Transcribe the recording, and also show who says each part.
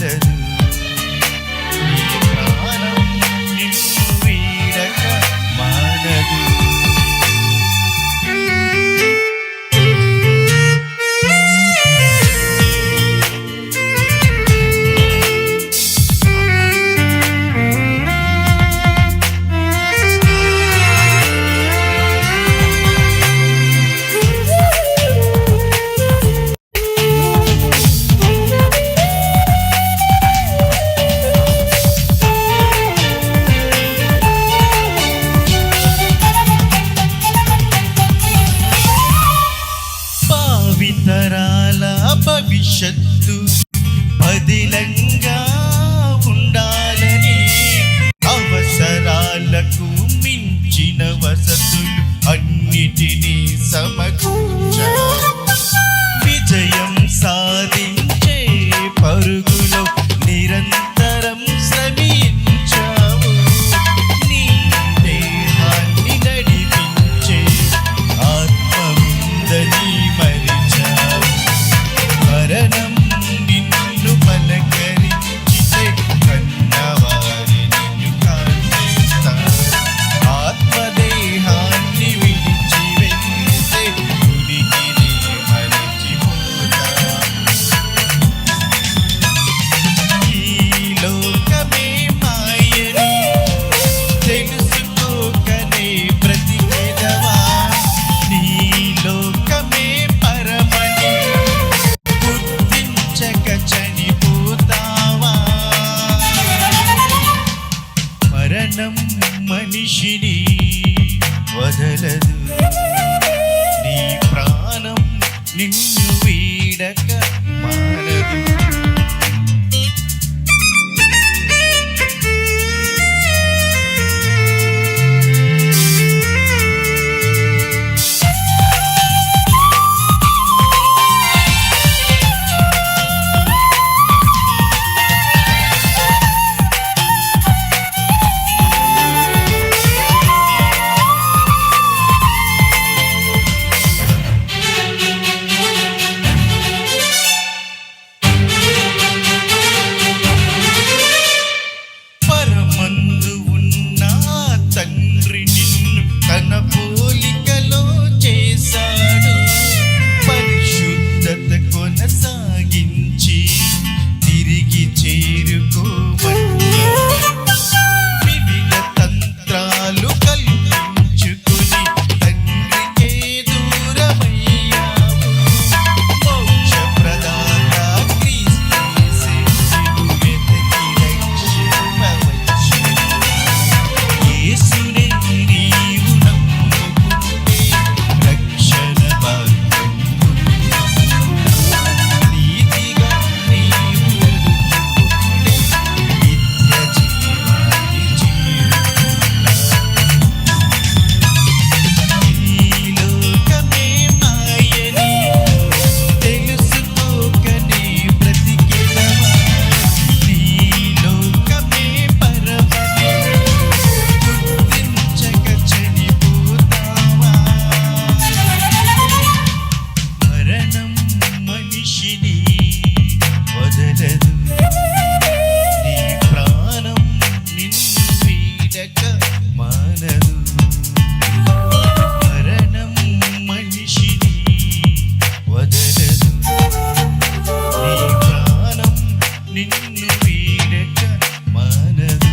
Speaker 1: వదలదు. నీ ప్రాణం నిన్ను వీడక మానదు. తరాల భవిష్యత్తు పదిలంగా ఉండాలని అవసరాలకు మించిన వసతులు అన్నిటినీ సమకూర్చావు. విజయం సాధించే పరుగులో నిరంతరం శ్రమించావు. నీ దేహాన్ని నడిపించే ఆత్మ ఉందని మరణం నిన్ను పలకరించితే కన్నవారి నిన్ను కాల్చేస్తారు. ఆత్మదేహాన్ని విడిచి వెళ్తే ఉనికిని మరచిపోతావు. ఈ లోకమే మాయని తెలుసుకోకనే బ్రతికెదవా. నీ లోకమే పరమని చనిపోతావా. మరణం మనిషిని వదలదు. నీ ప్రాణం నిన్ను వీడక మానదు. తన పోలికలో చేశాడు. పరిశుద్ధత కొనసాగించి తిరిగి చేరుకోమన్నాడు. వివిధ తంత్రాలు కల్పించుకుని తండ్రికే దూరమయ్యావు. మోక్ష ప్రదాత క్రీస్తు వెతకి రక్షింపవచ్చు. యేసునే నీవు నమ్ముకుంటే రక్షణ భాగ్యం. నీతిగా నీవు నడుచుకుంటే నిత్య జీవాన్ని చేరుకుంటావు. ఈ లోకమే మాయని తెలుసుకోకనే బ్రతికెదవా. నీ లోకమే పరమని గుర్తించక చనిపోతావా. మరణం మనిషిని వదలదు. నీ ప్రాణం నిన్ను వీడక మానదు. మరణం మనిషిని వదలదు. నీ ప్రాణం నిన్ను వీడక మానదు.